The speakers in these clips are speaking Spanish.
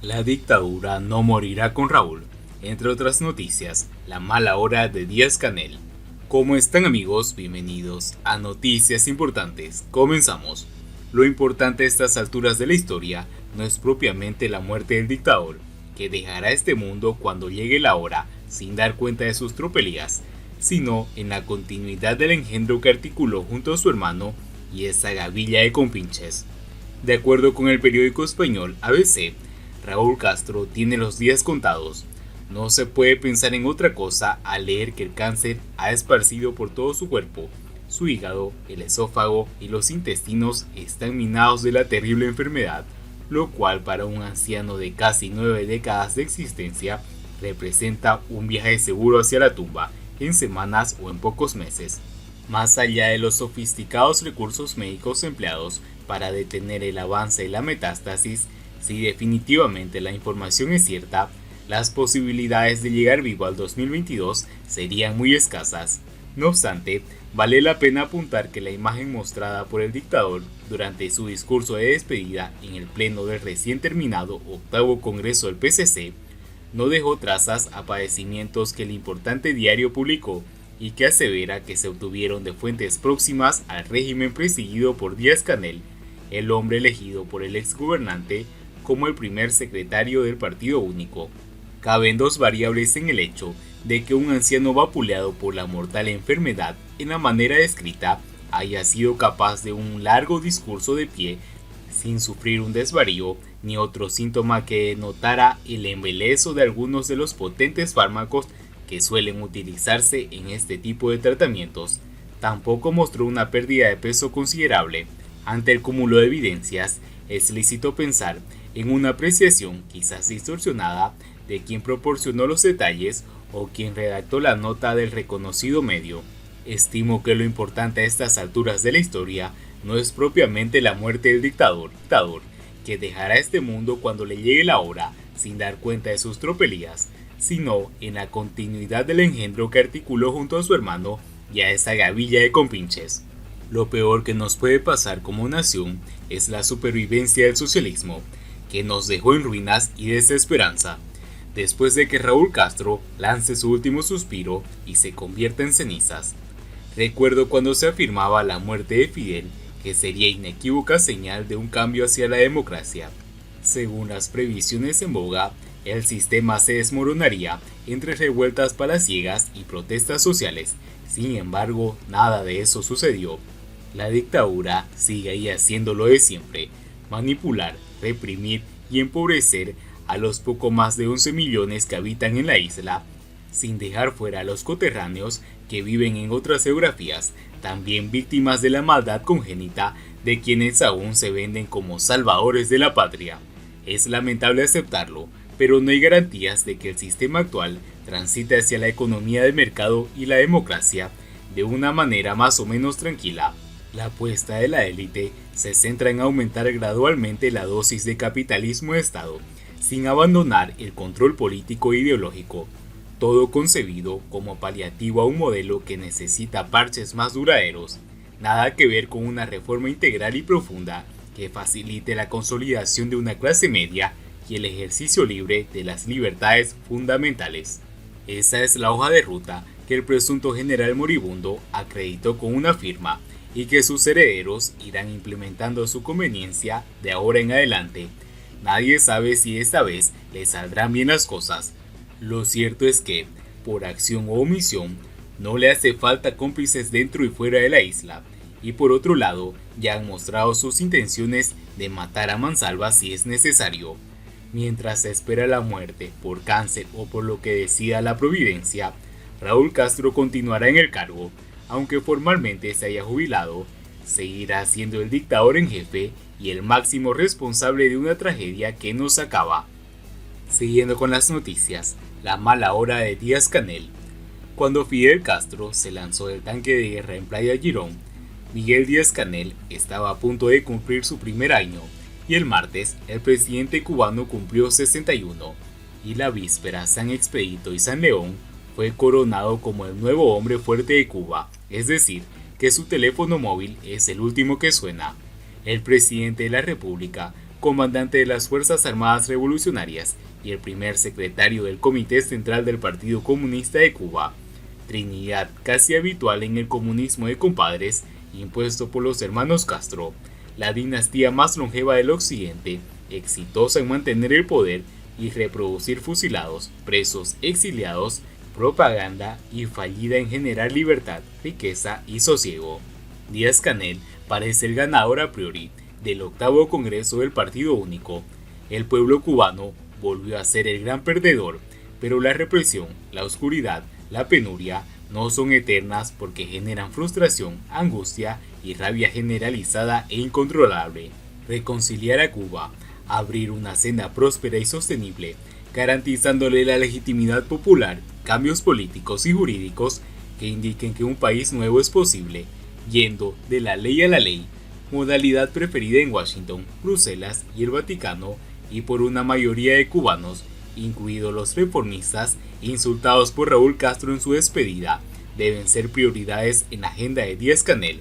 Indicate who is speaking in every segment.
Speaker 1: La dictadura no morirá con Raúl. Entre otras noticias, la mala hora de Díaz-Canel. ¿Cómo están, amigos? Bienvenidos a Noticias Importantes. Comenzamos. Lo importante a estas alturas de la historia no es propiamente la muerte del dictador, que dejará este mundo cuando llegue la hora sin dar cuenta de sus tropelías, sino en la continuidad del engendro que articuló junto a su hermano y esa gavilla de compinches. De acuerdo con el periódico español ABC, Raúl Castro tiene los días contados. No se puede pensar en otra cosa al leer que el cáncer ha esparcido por todo su cuerpo. Su hígado, el esófago y los intestinos están minados de la terrible enfermedad, lo cual para un anciano de casi 9 décadas de existencia representa un viaje seguro hacia la tumba en semanas o en pocos meses. Más allá de los sofisticados recursos médicos empleados para detener el avance de la metástasis, si definitivamente la información es cierta, las posibilidades de llegar vivo al 2022 serían muy escasas. No obstante, vale la pena apuntar que la imagen mostrada por el dictador durante su discurso de despedida en el pleno del recién terminado octavo Congreso del PCC no dejó trazas a padecimientos que el importante diario publicó y que asevera que se obtuvieron de fuentes próximas al régimen presidido por Díaz-Canel, el hombre elegido por el exgobernante como el primer secretario del Partido Único. Caben dos variables en el hecho de que un anciano vapuleado por la mortal enfermedad en la manera descrita haya sido capaz de un largo discurso de pie sin sufrir un desvarío ni otro síntoma que denotara el embelezo de algunos de los potentes fármacos que suelen utilizarse en este tipo de tratamientos. Tampoco mostró una pérdida de peso considerable. Ante el cúmulo de evidencias, es lícito pensar en una apreciación quizás distorsionada de quien proporcionó los detalles o quien redactó la nota del reconocido medio. Estimo que lo importante a estas alturas de la historia no es propiamente la muerte del dictador, que dejará este mundo cuando le llegue la hora sin dar cuenta de sus tropelías, sino en la continuidad del engendro que articuló junto a su hermano y a esa gavilla de compinches. Lo peor que nos puede pasar como nación es la supervivencia del socialismo, que nos dejó en ruinas y desesperanza, después de que Raúl Castro lance su último suspiro y se convierta en cenizas. Recuerdo cuando se afirmaba la muerte de Fidel, que sería inequívoca señal de un cambio hacia la democracia. Según las previsiones en boga, el sistema se desmoronaría entre revueltas palaciegas y protestas sociales. Sin embargo, nada de eso sucedió. La dictadura sigue ahí haciendo lo de siempre: manipular, reprimir y empobrecer a los poco más de 11 millones que habitan en la isla, sin dejar fuera a los coterráneos que viven en otras geografías, también víctimas de la maldad congénita de quienes aún se venden como salvadores de la patria. Es lamentable aceptarlo, pero no hay garantías de que el sistema actual transite hacia la economía de mercado y la democracia de una manera más o menos tranquila. La apuesta de la élite se centra en aumentar gradualmente la dosis de capitalismo de Estado, sin abandonar el control político e ideológico, todo concebido como paliativo a un modelo que necesita parches más duraderos. Nada que ver con una reforma integral y profunda que facilite la consolidación de una clase media y el ejercicio libre de las libertades fundamentales. Esa es la hoja de ruta que el presunto general moribundo acreditó con una firma y que sus herederos irán implementando a su conveniencia de ahora en adelante. Nadie sabe si esta vez le saldrán bien las cosas. Lo cierto es que, por acción o omisión, no le hace falta cómplices dentro y fuera de la isla, y por otro lado, ya han mostrado sus intenciones de matar a mansalva si es necesario. Mientras se espera la muerte por cáncer o por lo que decida la providencia, Raúl Castro continuará en el cargo. Aunque formalmente se haya jubilado, seguirá siendo el dictador en jefe y el máximo responsable de una tragedia que no se acaba. Siguiendo con las noticias, la mala hora de Díaz-Canel. Cuando Fidel Castro se lanzó del tanque de guerra en Playa Girón, Miguel Díaz-Canel estaba a punto de cumplir su primer año, y el martes el presidente cubano cumplió 61, y la víspera San Expedito y San León fue coronado como el nuevo hombre fuerte de Cuba, es decir, que su teléfono móvil es el último que suena. El presidente de la República comandante de las Fuerzas Armadas Revolucionarias y el primer secretario del Comité Central del Partido Comunista de Cuba, trinidad casi habitual en el comunismo de compadres impuesto por los hermanos Castro, la dinastía más longeva del occidente, exitosa en mantener el poder y reproducir fusilados, presos, exiliados, propaganda y fallida en generar libertad, riqueza y sosiego. Díaz-Canel parece el ganador a priori del octavo Congreso del Partido Único. El pueblo cubano volvió a ser el gran perdedor, pero la represión, la oscuridad, la penuria no son eternas porque generan frustración, angustia y rabia generalizada e incontrolable. Reconciliar a Cuba, abrir una senda próspera y sostenible, garantizándole la legitimidad popular, cambios políticos y jurídicos que indiquen que un país nuevo es posible, yendo de la ley a la ley, modalidad preferida en Washington, Bruselas y el Vaticano, y por una mayoría de cubanos, incluidos los reformistas, insultados por Raúl Castro en su despedida, deben ser prioridades en la agenda de Díaz-Canel.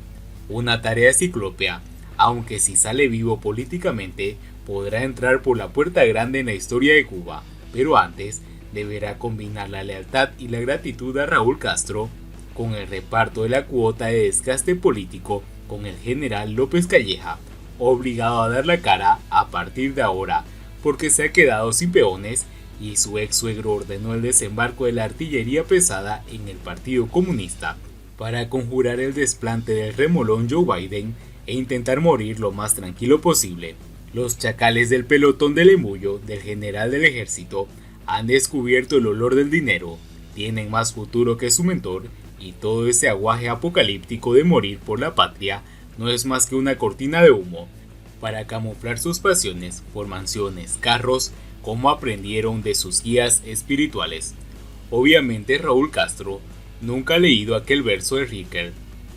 Speaker 1: Una tarea ciclópea, aunque si sale vivo políticamente, podrá entrar por la puerta grande en la historia de Cuba, pero antes deberá combinar la lealtad y la gratitud a Raúl Castro con el reparto de la cuota de desgaste político con el general López Calleja, obligado a dar la cara a partir de ahora, porque se ha quedado sin peones y su ex suegro ordenó el desembarco de la artillería pesada en el Partido Comunista para conjurar el desplante del remolón Joe Biden e intentar morir lo más tranquilo posible. Los chacales del pelotón del embullo del general del ejército han descubierto el olor del dinero, tienen más futuro que su mentor y todo ese aguaje apocalíptico de morir por la patria no es más que una cortina de humo para camuflar sus pasiones por mansiones, carros, como aprendieron de sus guías espirituales. Obviamente Raúl Castro nunca ha leído aquel verso de Ricker,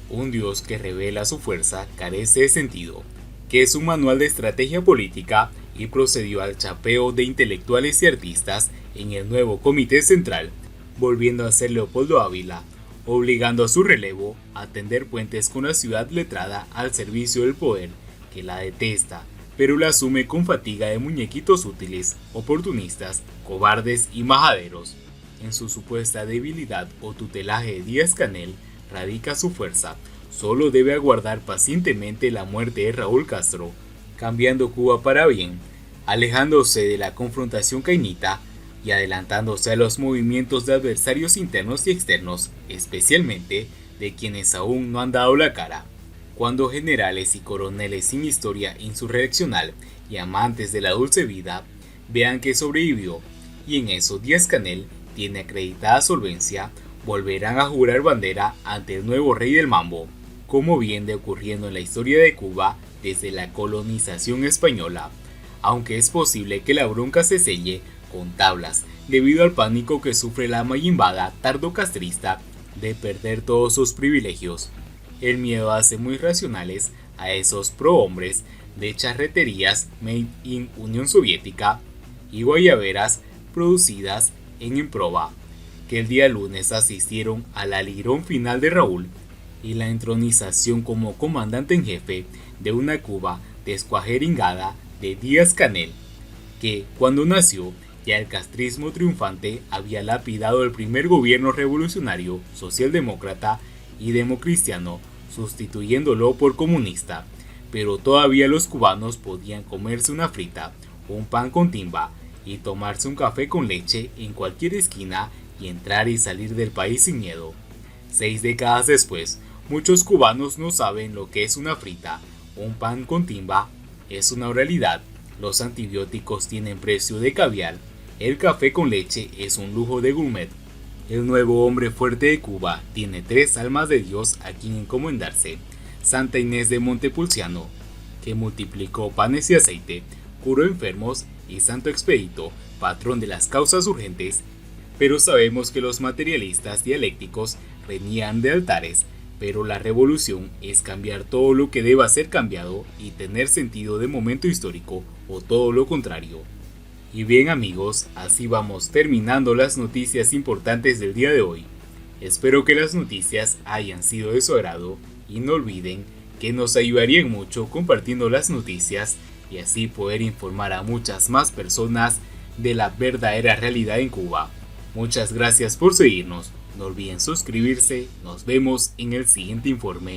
Speaker 1: un dios que revela su fuerza carece de sentido, que es un manual de estrategia política y procedió al chapeo de intelectuales y artistas en el nuevo Comité Central, volviendo a ser Leopoldo Ávila, obligando a su relevo a tender puentes con la ciudad letrada al servicio del poder, que la detesta, pero la asume con fatiga de muñequitos útiles, oportunistas, cobardes y majaderos. En su supuesta debilidad o tutelaje de Díaz-Canel radica su fuerza, solo debe aguardar pacientemente la muerte de Raúl Castro, cambiando Cuba para bien, alejándose de la confrontación cainita y adelantándose a los movimientos de adversarios internos y externos, especialmente de quienes aún no han dado la cara. Cuando generales y coroneles sin historia insurreccional y amantes de la dulce vida vean que sobrevivió, y en eso Díaz-Canel tiene acreditada solvencia, volverán a jurar bandera ante el nuevo rey del mambo, como viene ocurriendo en la historia de Cuba desde la colonización española, aunque es posible que la bronca se selle con tablas debido al pánico que sufre la mayimbada tardocastrista de perder todos sus privilegios. El miedo hace muy racionales a esos prohombres de charreterías made in Unión Soviética y guayaberas producidas en Improba, que el día lunes asistieron al alirón final de Raúl y la entronización como comandante en jefe de una Cuba descuajeringada de Díaz-Canel, que cuando nació ya el castrismo triunfante había lapidado el primer gobierno revolucionario, socialdemócrata y democristiano, sustituyéndolo por comunista, pero todavía los cubanos podían comerse una frita, un pan con timba y tomarse un café con leche en cualquier esquina y entrar y salir del país sin miedo. 6 décadas después, muchos cubanos no saben lo que es una frita, un pan con timba es una realidad, los antibióticos tienen precio de caviar, el café con leche es un lujo de gourmet. El nuevo hombre fuerte de Cuba tiene 3 almas de Dios a quien encomendarse: Santa Inés de Montepulciano, que multiplicó panes y aceite, curó enfermos, y Santo Expedito, patrón de las causas urgentes. Pero sabemos que los materialistas dialécticos renían de altares, pero la revolución es cambiar todo lo que deba ser cambiado y tener sentido de momento histórico, o todo lo contrario. Y bien amigos, así vamos terminando las noticias importantes del día de hoy. Espero que las noticias hayan sido de su agrado y no olviden que nos ayudarían mucho compartiendo las noticias y así poder informar a muchas más personas de la verdadera realidad en Cuba. Muchas gracias por seguirnos, no olviden suscribirse, nos vemos en el siguiente informe.